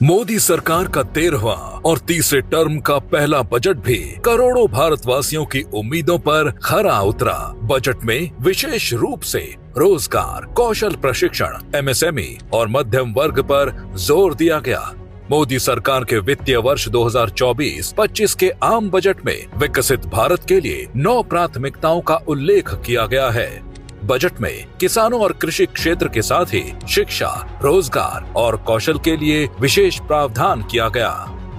मोदी सरकार का 13वां और तीसरे टर्म का पहला बजट भी करोड़ों भारतवासियों की उम्मीदों पर खरा उतरा। बजट में विशेष रूप से रोजगार, कौशल प्रशिक्षण, एमएसएमई और मध्यम वर्ग पर जोर दिया गया। मोदी सरकार के वित्तीय वर्ष 2024-25 के आम बजट में विकसित भारत के लिए 9 प्राथमिकताओं का उल्लेख किया गया है। बजट में किसानों और कृषि क्षेत्र के साथ ही शिक्षा, रोजगार और कौशल के लिए विशेष प्रावधान किया गया।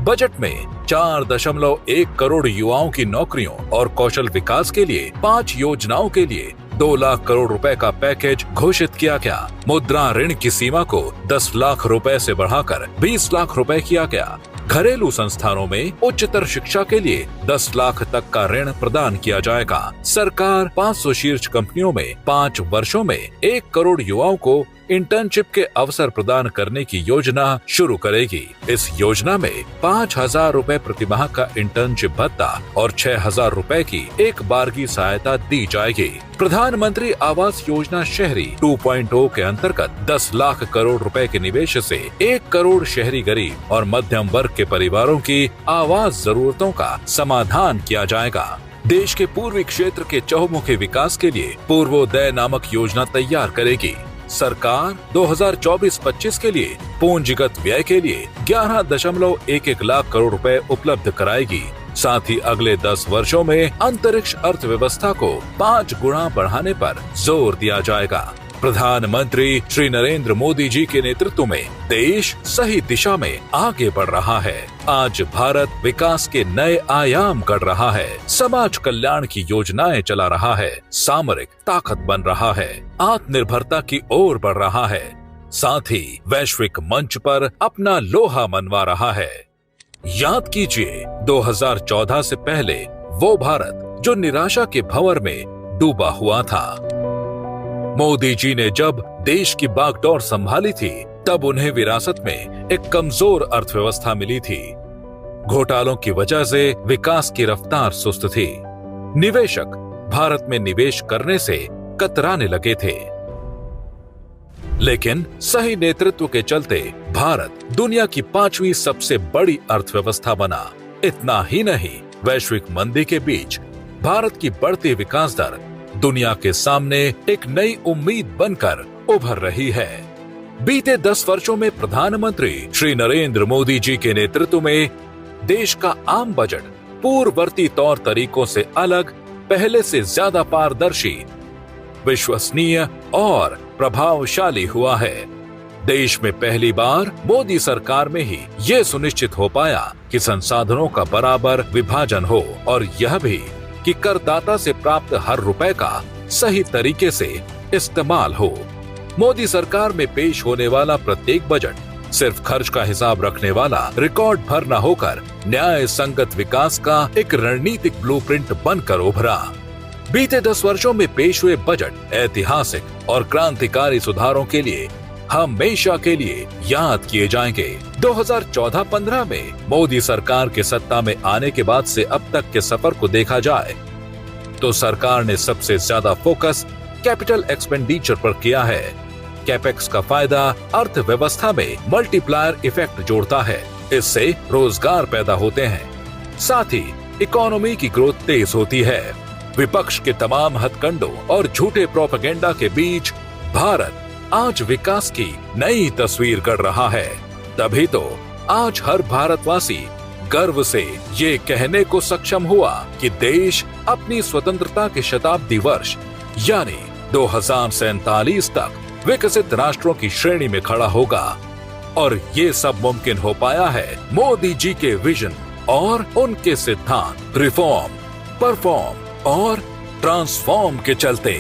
बजट में 4.1 करोड़ युवाओं की नौकरियों और कौशल विकास के लिए 5 योजनाओं के लिए 2 लाख करोड़ रुपए का पैकेज घोषित किया गया। मुद्रा ऋण की सीमा को 10 लाख रुपए से बढ़ाकर 20 लाख रुपए किया गया। घरेलू संस्थानों में उच्चतर शिक्षा के लिए 10 लाख तक का ऋण प्रदान किया जाएगा। सरकार 500 शीर्ष कंपनियों में 5 वर्षों में 1 करोड़ युवाओं को इंटर्नशिप के अवसर प्रदान करने की योजना शुरू करेगी। इस योजना में 5,000 रुपए प्रतिमाह का इंटर्नशिप भत्ता और 6,000 रुपए की एक बारगी सहायता दी जाएगी। प्रधानमंत्री आवास योजना शहरी 2.0 के अंतर्गत 10 लाख करोड़ रुपए के निवेश से 1 करोड़ शहरी गरीब और मध्यम वर्ग के परिवारों की आवास जरूरतों का समाधान किया जाएगा। देश के पूर्वी क्षेत्र के चहुमुखी विकास के लिए पूर्वोदय नामक योजना तैयार करेगी। सरकार 2024-25 के लिए पूंजीगत व्यय के लिए 11.11 लाख करोड़ रुपए उपलब्ध कराएगी। साथ ही अगले 10 वर्षों में अंतरिक्ष अर्थव्यवस्था को 5 गुना बढ़ाने पर जोर दिया जाएगा। प्रधानमंत्री श्री नरेंद्र मोदी जी के नेतृत्व में देश सही दिशा में आगे बढ़ रहा है। आज भारत विकास के नए आयाम गढ़ रहा है, समाज कल्याण की योजनाएं चला रहा है, सामरिक ताकत बन रहा है, आत्मनिर्भरता की ओर बढ़ रहा है, साथ ही वैश्विक मंच पर अपना लोहा मनवा रहा है। याद कीजिए 2014 से पहले वो भारत जो निराशा के भंवर में डूबा हुआ था। मोदी जी ने जब देश की बागडोर संभाली थी तब उन्हें विरासत में एक कमजोर अर्थव्यवस्था मिली थी। घोटालों की वजह से विकास की रफ्तार सुस्त थी। निवेशक भारत में निवेश करने से कतराने लगे थे। लेकिन सही नेतृत्व के चलते भारत दुनिया की 5वीं सबसे बड़ी अर्थव्यवस्था बना। इतना ही नहीं, वैश्विक मंदी के बीच भारत की बढ़ती विकास दर दुनिया के सामने एक नई उम्मीद बनकर उभर रही है। बीते 10 वर्षों में प्रधानमंत्री श्री नरेंद्र मोदी जी के नेतृत्व में देश का आम बजट पूर्ववर्ती तौर तरीकों से अलग, पहले से ज्यादा पारदर्शी, विश्वसनीय और प्रभावशाली हुआ है। देश में पहली बार मोदी सरकार में ही ये सुनिश्चित हो पाया कि संसाधनों का बराबर विभाजन हो और यह भी कि करदाता से प्राप्त हर रुपए का सही तरीके से इस्तेमाल हो। मोदी सरकार में पेश होने वाला प्रत्येक बजट सिर्फ खर्च का हिसाब रखने वाला रिकॉर्ड भर न होकर न्याय संगत विकास का एक रणनीतिक ब्लूप्रिंट बनकर उभरा। बीते 10 वर्षों में पेश हुए बजट ऐतिहासिक और क्रांतिकारी सुधारों के लिए हमेशा के लिए याद किए जाएंगे। 2014-15 में मोदी सरकार के सत्ता में आने के बाद से अब तक के सफर को देखा जाए तो सरकार ने सबसे ज्यादा फोकस कैपिटल एक्सपेंडिचर पर किया है। कैपेक्स का फायदा अर्थव्यवस्था में मल्टीप्लायर इफेक्ट जोड़ता है। इससे रोजगार पैदा होते हैं, साथ ही इकोनॉमी की ग्रोथ तेज होती है। विपक्ष के तमाम हथकंडों और झूठे प्रोपेगेंडा के बीच भारत आज विकास की नई तस्वीर गढ़ रहा है। तभी तो आज हर भारतवासी गर्व से ये कहने को सक्षम हुआ कि देश अपनी स्वतंत्रता के शताब्दी वर्ष यानी 2047 तक विकसित राष्ट्रों की श्रेणी में खड़ा होगा। और ये सब मुमकिन हो पाया है मोदी जी के विजन और उनके सिद्धांत रिफॉर्म, परफॉर्म और ट्रांसफॉर्म के चलते।